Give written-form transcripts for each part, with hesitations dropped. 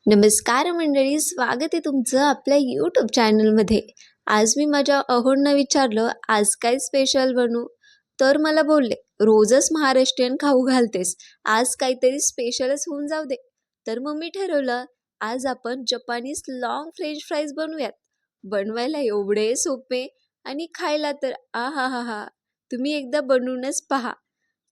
नमस्कार मंडळी, स्वागत आहे तुमचं आपल्या यूट्यूब चॅनलमध्ये. आज मी माझ्या अहोंना विचारलं, आज काय स्पेशल बनवू? तर मला बोलले, रोजच महाराष्ट्रीयन खाऊ घालतेस, आज काहीतरी स्पेशलच होऊन जाऊ दे. तर मग मी ठरवलं, आज आपण जपानीज लॉंग फ्रेंच फ्राईज बनवूयात. बनवायला एवढे सोपे आणि खायला तर आ हा हा हा, तुम्ही एकदा बनवूनच पहा.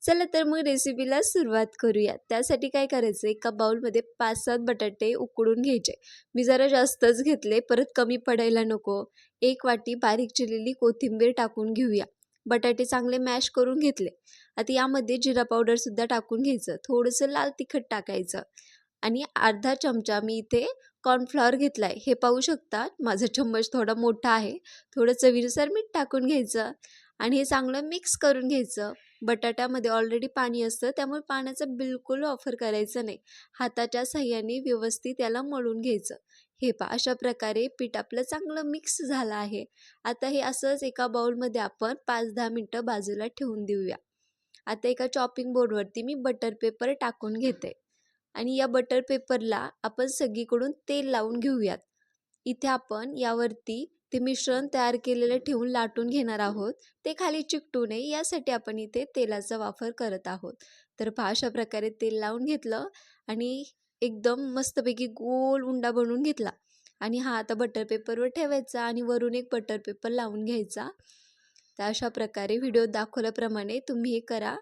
चला तर मग रेसिपीला सुरुवात करूया. त्यासाठी काय करायचं, एका बाउलमध्ये 5-7 बटाटे उकडून घ्यायचे. मी जरा जास्तच घेतले, परत कमी पडायला नको. 1 वाटी बारीक चिरलेली कोथिंबीर टाकून घेऊया. बटाटे चांगले मॅश करून घेतले. आता यामध्ये जिरा पावडरसुद्धा टाकून घ्यायचं. थोडंसं लाल तिखट टाकायचं आणि अर्धा चमचा मी इथे कॉर्नफ्लॉवर घेतला आहे. हे पाहू शकता, माझा चम्मच थोडा मोठा आहे. थोडं चवीनुसार मीठ टाकून घ्यायचं आणि हे चांगलं मिक्स करून घ्यायचं. बटाट्यामध्ये ऑलरेडी पाणी असतं, त्यामुळे पाण्याचा बिलकुल वापर करायचा नाही. हाताच्या साहाय्याने व्यवस्थित याला मळून घ्यायचं. हे पहा, अशा प्रकारे पीठ आपलं चांगलं मिक्स झालं आहे. आता हे असंच एका बाउलमध्ये आपण 5-10 मिनटं बाजूला ठेवून देऊया. आता एका चॉपिंग बोर्डवरती मी बटर पेपर टाकून घेते आणि या बटर पेपरला आपण सगळीकडून तेल लावून घेऊयात. इथे आपण यावरती ते मिश्रण तयार केलेलं ठेवून लाटून घेणार आहोत. ते खाली चिकटू नये यासाठी आपण इथे तेलाचा वापर करत आहोत. तर पहा, अशा प्रकारे तेल लावून घेतलं आणि एकदम मस्तपैकी गोल उंडा बनवून घेतला आणि हा आता बटर पेपरवर ठेवायचा आणि वरून एक बटर पेपर लावून घ्यायचा. तर अशा प्रकारे व्हिडिओ दाखवल्याप्रमाणे तुम्ही हे करा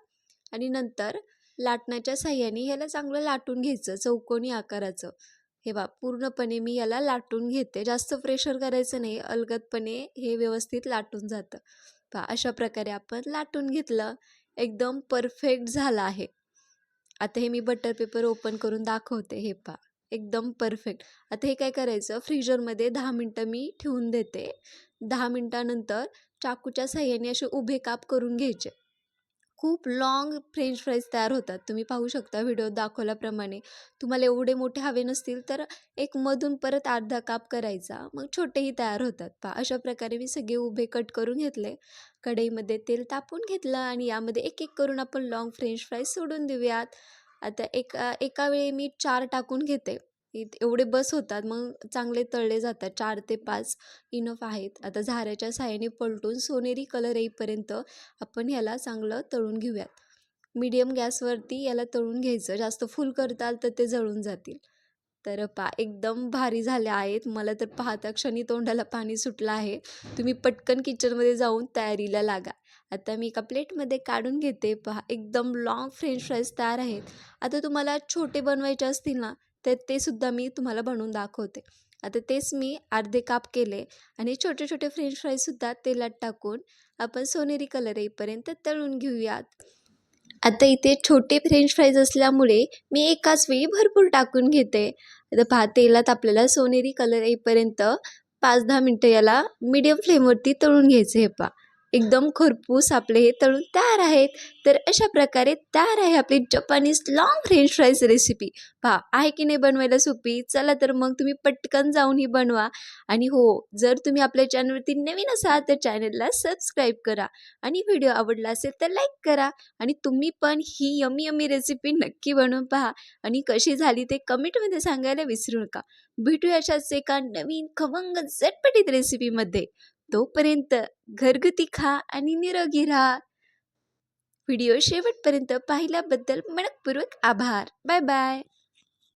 आणि नंतर लाटण्याच्या साहाय्याने ह्याला चांगलं लाटून घ्यायचं चौकोनी आकाराचं. हे बघा, पूर्णपणे मी याला लाटून घेते. जास्त प्रेशर करायचं नाही, अलगदपणे हे व्यवस्थित लाटून जातं. पहा, अशा प्रकारे आपण लाटून घेतलं. एकदम परफेक्ट झालं आहे. आता हे मी बटर पेपर ओपन करून दाखवते. हे पहा, एकदम परफेक्ट. आता हे काय करायचं, फ्रीजरमध्ये 10 मिनटं मी ठेवून देते. 10 मिनटानंतर चाकूच्या साहाय्याने असे उभे काप करून घ्यायचे. खूप लाँग फ्रेंच फ्राईज तयार होतात. तुम्ही पाहू शकता व्हिडिओ दाखवल्याप्रमाणे. तुम्हाला एवढे मोठे हवे नसतील तर एक मधून परत अर्धा काप करायचा, मग छोटेही तयार होतात. पहा, अशा प्रकारे मी सगळे उभे कट करून घेतले. कढईमध्ये तेल तापवून घेतलं आणि यामध्ये एक एक करून आपण लाँग फ्रेंच फ्राईज सोडून देऊयात. आता एका वेळी मी 4 टाकून घेते. एवढे बस होतात, मग चांगले तळले जातात. 4 ते 5 इनफ आहेत. आता झाऱ्याच्या साहाय्याने पलटून सोनेरी कलर येईपर्यंत आपण ह्याला चांगलं तळून घेऊयात. मीडियम गॅसवरती याला तळून घ्यायचं. जास्त फुल करताल तर ते जळून जातील. तर पहा, एकदम भारी झाले आहेत. मला तर पाहता क्षणी तोंडाला पाणी सुटलं आहे. तुम्ही पटकन किचनमध्ये जाऊन तयारीला लागा. आता मी एका प्लेटमध्ये काढून घेते. पहा, एकदम लाँग फ्रेंच फ्राईज तयार आहेत. आता तुम्हाला छोटे बनवायचे असतील ना, तर ते सुद्धा मी तुम्हाला बनवून दाखवते. आता तेच मी अर्धे काप केले आणि छोटे छोटे फ्रेंच फ्राईजसुद्धा तेलात टाकून आपण सोनेरी कलर येईपर्यंत तळून घेऊयात. आता इथे छोटे फ्रेंच फ्राईज असल्यामुळे मी एकाच वेळी भरपूर टाकून घेते. आता पहा, तेलात आपल्याला सोनेरी कलर येईपर्यंत 5-10 मिनटं याला मीडियम फ्लेमवरती तळून घ्यायचे. हे पहा, एकदम खरपूस आपले हे तळून तयार आहेत. तर अशा प्रकारे तयार आहे आपली Japanese long French fries recipe. पहा, आहे की नाही बनवायला सोपी? चला तर मग तुम्ही पटकन जाऊन ही बनवा. आणि हो, जर तुम्ही आपल्या चॅनलवरती नवीन असाल तर चॅनलला सबस्क्राईब करा आणि व्हिडिओ आवडला असेल तर लाईक करा. आणि तुम्ही पण ही यमी यमी रेसिपी नक्की बनवून पहा आणि कशी झाली ते कमेंटमध्ये सांगायला विसरू नका. भेटूया अशाच एका नवीन खमंग झटपटीत रेसिपीमध्ये. तोपर्यंत घरगुती खा आणि निरोगी राहा. व्हिडिओ शेवटपर्यंत पाहिल्याबद्दल मनपूर्वक आभार. Bye bye.